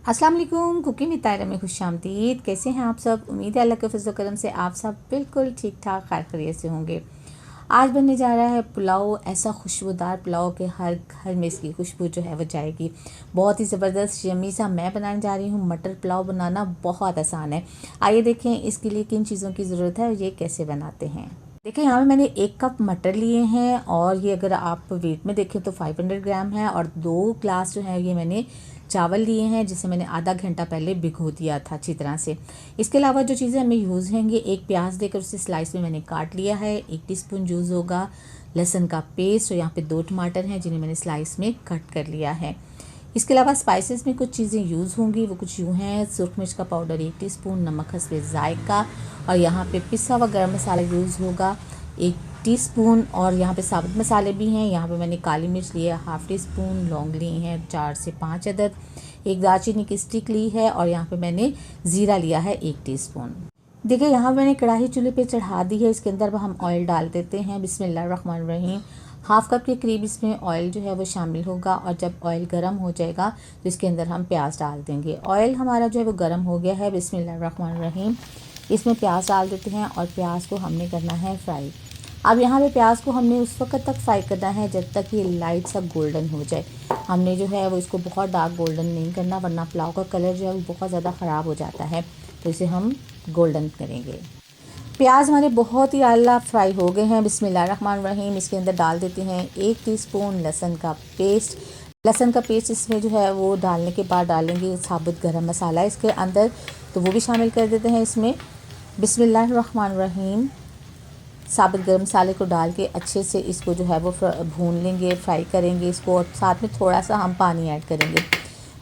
अस्सलाम वालेकुम। Cooking with तायरा में खुशामदीद। कैसे हैं आप सब? उम्मीद है अल्लाह के फजल करम से आप सब बिल्कुल ठीक ठाक खैर खैरियत से होंगे। आज बनने जा रहा है पुलाव, ऐसा खुशबूदार पुलाव के हर घर में इसकी खुशबू जो है वो जाएगी। बहुत ही ज़बरदस्त यम्मी सा मैं बनाने जा रही हूँ। मटर पुलाव बनाना बहुत आसान है। आइए देखें इसके लिए किन चीज़ों की ज़रूरत है और ये कैसे बनाते हैं। देखिए यहाँ पे मैंने 1 कप मटर लिए हैं और ये अगर आप वेट में देखें तो 500 ग्राम है। और 2 ग्लास जो है ये मैंने चावल लिए हैं जिसे मैंने आधा घंटा पहले भिगो दिया था अच्छी तरह से। इसके अलावा जो चीज़ें हमें यूज़ होंगी, एक प्याज देकर उसे स्लाइस में मैंने काट लिया है। 1 टीस्पून यूज़ होगा लहसुन का पेस्ट और यहाँ पे 2 टमाटर हैं जिन्हें मैंने स्लाइस में कट कर लिया है। इसके अलावा स्पाइसेस में कुछ चीज़ें यूज़ होंगी, वो कुछ यूँ हैं। सुरख मिर्च का पाउडर 1 टीस्पून, नमक हस्बे ज़ायका और यहाँ पे पिसा हुआ गरम मसाला यूज़ होगा 1 टीस्पून। और यहाँ पे साबुत मसाले भी हैं। यहाँ पे मैंने काली मिर्च ली है ½ टीस्पून, लौंग ली हैं 4 से 5 अदद, 1 दालचीनी की स्टिक ली है और यहाँ पे मैंने ज़ीरा लिया है 1 टीस्पून। देखिए यहाँ मैंने कढ़ाई चूल्हे पे चढ़ा दी है। इसके अंदर हम ऑयल डाल देते हैं। बिस्मिल्लाहिर्रहमानिर्रहीम। ½ कप के करीब इसमें ऑयल जो है वो शामिल होगा और जब ऑयल गर्म हो जाएगा तो इसके अंदर हम प्याज डाल देंगे। ऑयल हमारा जो है वो गर्म हो गया है। बिस्मिल्लाहिर्रहमानिर्रहीम। इसमें प्याज डाल देते हैं और प्याज को हमने करना है फ्राई। अब यहाँ पे प्याज को हमने उस वक्त तक फ्राई करना है जब तक ये लाइट सा गोल्डन हो जाए। हमने जो है वो इसको बहुत डार्क गोल्डन नहीं करना, वरना पुलाव का कलर जो है वो बहुत ज़्यादा ख़राब हो जाता है। तो इसे हम गोल्डन करेंगे। प्याज हमारे बहुत ही आला फ्राई हो गए हैं। बिस्मिल्लाहिर्रहमानिर्रहीम। इसके अंदर डाल देते हैं 1 टीस्पून लहसुन का पेस्ट। लहसुन का पेस्ट इसमें जो है वो डालने के बाद डालेंगे साबुत गरम मसाला इसके अंदर, तो वो भी शामिल कर देते हैं इसमें। बिस्मिल्लाहिर्रहमानिर्रहीम। साबुत गरम मसाले को डाल के अच्छे से इसको जो है वो भून लेंगे, फ्राई करेंगे इसको। और साथ में थोड़ा सा हम पानी ऐड करेंगे।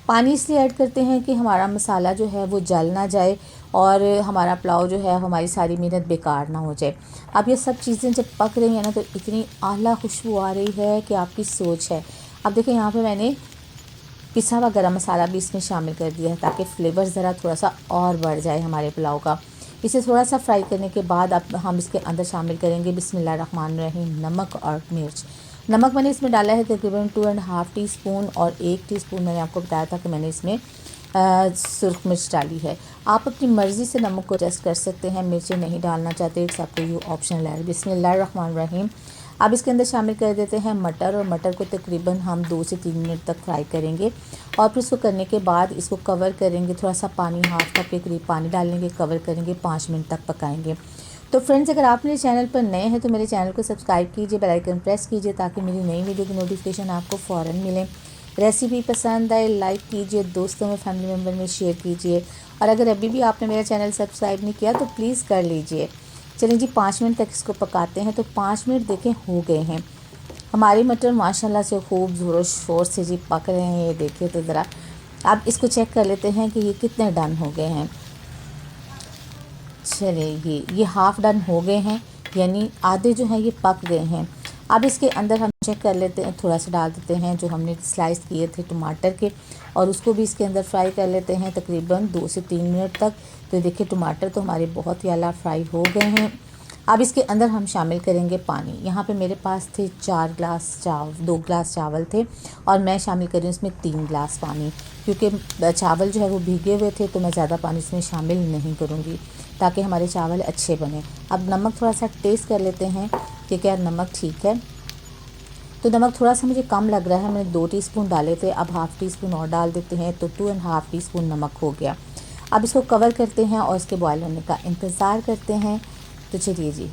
पानी इसलिए ऐड करते हैं कि हमारा मसाला जो है वो जल ना जाए और हमारा पुलाव जो है, हमारी सारी मेहनत बेकार ना हो जाए। अब ये सब चीज़ें जब पक रही हैं ना तो इतनी आला खुशबू आ रही है कि आपकी सोच है। अब देखिए यहाँ पे मैंने पिसा हुआ गरम मसाला भी इसमें शामिल कर दिया है ताकि फ्लेवर ज़रा थोड़ा सा और बढ़ जाए हमारे पुलाव का। इसे थोड़ा सा फ्राई करने के बाद अब हम इसके अंदर शामिल करेंगे बिस्मिल्लाहिर्रहमानिर्रहीम नमक और मिर्च। नमक मैंने इसमें डाला है तकरीबन 2.5 टीस्पून और 1 टीस्पून मैंने आपको बताया था कि मैंने इसमें सुरख मिर्च डाली है। आप अपनी मर्ज़ी से नमक को एडजस्ट कर सकते हैं। मिर्चें नहीं डालना चाहते, it's up to you, optional है। बिस्मिल्लाहिर्रहमानिर्रहीम। अब इसके अंदर शामिल कर देते हैं मटर और मटर को तकरीबन हम 2 से 3 मिनट तक फ्राई करेंगे। और फिर इसको करने के बाद इसको कवर करेंगे। थोड़ा सा पानी, ½ कप के करीब पानी डालेंगे, कवर करेंगे, 5 मिनट तक पकाएंगे। तो फ्रेंड्स, अगर आप मेरे चैनल पर नए हैं तो मेरे चैनल को सब्सक्राइब कीजिए, बेल आइकन प्रेस कीजिए ताकि मेरी नई वीडियो की नोटिफिकेशन आपको फ़ौरन मिले। रेसिपी पसंद आए लाइक कीजिए, दोस्तों में, फैमिली मेम्बर में शेयर कीजिए। और अगर अभी भी आपने मेरा चैनल सब्सक्राइब नहीं किया तो प्लीज़ कर लीजिए। चलिए जी, 5 मिनट तक इसको पकाते हैं। तो 5 मिनट देखें हो गए हैं। हमारे मटर माशाल्लाह से खूब ज़ोरों शोर से जी पक रहे हैं। ये देखिए तो ज़रा अब इसको चेक कर लेते हैं कि ये कितने डन हो गए हैं। चलिए ये हाफ़ डन हो गए हैं, यानी आधे जो हैं ये पक गए हैं। अब इसके अंदर हम चेक कर लेते हैं, थोड़ा सा डाल देते हैं जो हमने स्लाइस किए थे टमाटर के और उसको भी इसके अंदर फ्राई कर लेते हैं तकरीबन 2 से 3 मिनट तक। तो देखिए टमाटर तो हमारे बहुत ही आला फ्राई हो गए हैं। अब इसके अंदर हम शामिल करेंगे पानी। यहाँ पे मेरे पास थे 2 ग्लास चावल थे और मैं शामिल कर रही हूँ इसमें 3 ग्लास पानी, क्योंकि चावल जो है वो भीगे हुए थे तो मैं ज़्यादा पानी इसमें शामिल नहीं करूँगी ताकि हमारे चावल अच्छे बने। अब नमक थोड़ा सा टेस्ट कर लेते हैं कि क्या नमक ठीक है। तो नमक थोड़ा सा मुझे कम लग रहा है, मैंने 2 टीस्पून डाले थे, अब ½ टीस्पून और डाल देते हैं तो 2.5 टीस्पून नमक हो गया। अब इसको कवर करते हैं और इसके बॉयल होने का इंतज़ार करते हैं। तो चलिए जी,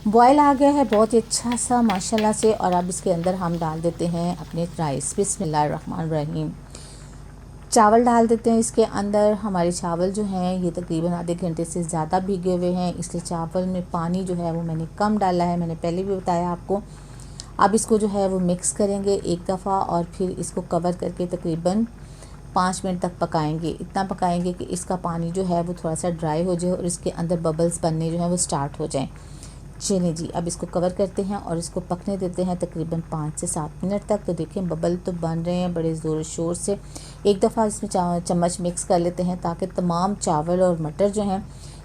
बॉयल आ गया है बहुत ही अच्छा सा माशाल्लाह से। और अब इसके अंदर हम डाल देते हैं अपने राइस। बिस्मिल्लाहिर्रहमानिर्रहीम। चावल डाल देते हैं इसके अंदर। हमारे चावल जो हैं ये तकरीबन आधे घंटे से ज़्यादा भीगे हुए हैं, इसलिए चावल में पानी जो है वो मैंने कम डाला है, मैंने पहले भी बताया आपको। अब इसको जो है वो मिक्स करेंगे एक दफ़ा और फिर इसको कवर करके तकरीबन 5 मिनट तक पकाएंगे। इतना पकाएंगे कि इसका पानी जो है वो थोड़ा सा ड्राई हो जाए और इसके अंदर बबल्स बनने जो हैं वो स्टार्ट हो जाएं। चलिए जी, अब इसको कवर करते हैं और इसको पकने देते हैं तकरीबन 5 से 7 मिनट तक। तो देखें बबल तो बन रहे हैं बड़े ज़ोर शोर से। एक दफ़ा इसमें चम्मच मिक्स कर लेते हैं ताकि तमाम चावल और मटर जो हैं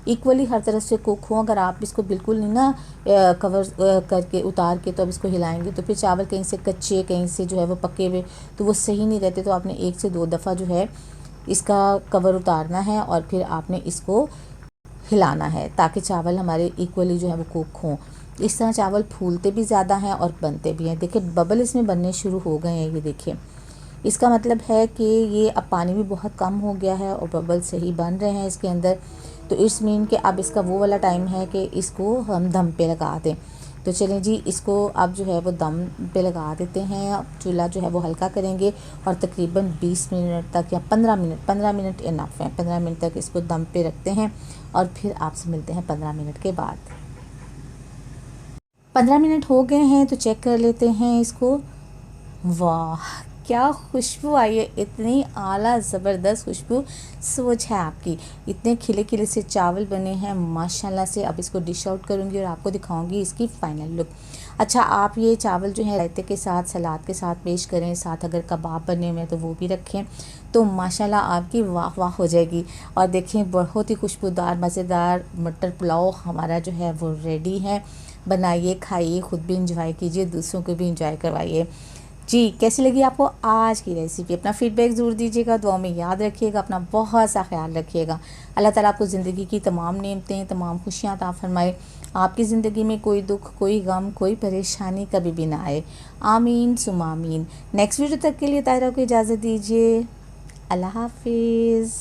इक्वली हर तरफ से कुक हो। अगर आप इसको बिल्कुल नहीं ना कवर करके उतार के तो अब इसको हिलाएंगे तो फिर चावल कहीं से कच्चे कहीं से जो है वो पके हुए तो वो सही नहीं रहते। तो आपने 1 से 2 दफ़ा जो है इसका कवर उतारना है और फिर आपने इसको हिलाना है ताकि चावल हमारे इक्वली जो है वो कुक हों। इस तरह चावल फूलते भी ज़्यादा हैं और बनते भी हैं। देखिए बबल इसमें बनने शुरू हो गए हैं, ये देखिए। इसका मतलब है कि ये अब पानी भी बहुत कम हो गया है और बबल सही बन रहे हैं इसके अंदर। तो इट्स मीन कि अब इसका वो वाला टाइम है कि इसको हम दम पे लगा दें। तो चलें जी, इसको अब जो है वो दम पे लगा देते हैं। चूल्हा जो है वो हल्का करेंगे और तकरीबन 20 मिनट तक या 15 मिनट इनफ है। 15 मिनट तक इसको दम पे रखते हैं और फिर आपसे मिलते हैं 15 मिनट के बाद। 15 मिनट हो गए हैं तो चेक कर लेते हैं इसको। वाह क्या खुशबू आई है, इतनी आला ज़बरदस्त खुशबू सोच है आपकी। इतने खिले खिले से चावल बने हैं माशाल्लाह से। अब इसको डिश आउट करूँगी और आपको दिखाऊंगी इसकी फ़ाइनल लुक। अच्छा, आप ये चावल जो है रायते के साथ सलाद के साथ पेश करें, साथ अगर कबाब बने हुए हैं तो वो भी रखें तो माशाल्लाह आपकी वाह वाह हो जाएगी। और देखें बहुत ही खुशबूदार मज़ेदार मटर पुलाव हमारा जो है वो रेडी है। बनाइए, खाइए, ख़ुद भी इंजॉय कीजिए, दूसरों को भी इंजॉय करवाइए। जी, कैसी लगी आपको आज की रेसिपी? अपना फीडबैक ज़रूर दीजिएगा, दुआ में याद रखिएगा, अपना बहुत सा ख्याल रखिएगा। अल्लाह ताला आपको ज़िंदगी की तमाम नेमतें, तमाम खुशियाँ अता फरमाए। आपकी ज़िंदगी में कोई दुख, कोई गम, कोई परेशानी कभी भी ना आए। आमीन सुमा आमीन। नेक्स्ट वीडियो तक के लिए ताहिरा को इजाज़त दीजिए। अल्लाह हाफिज़।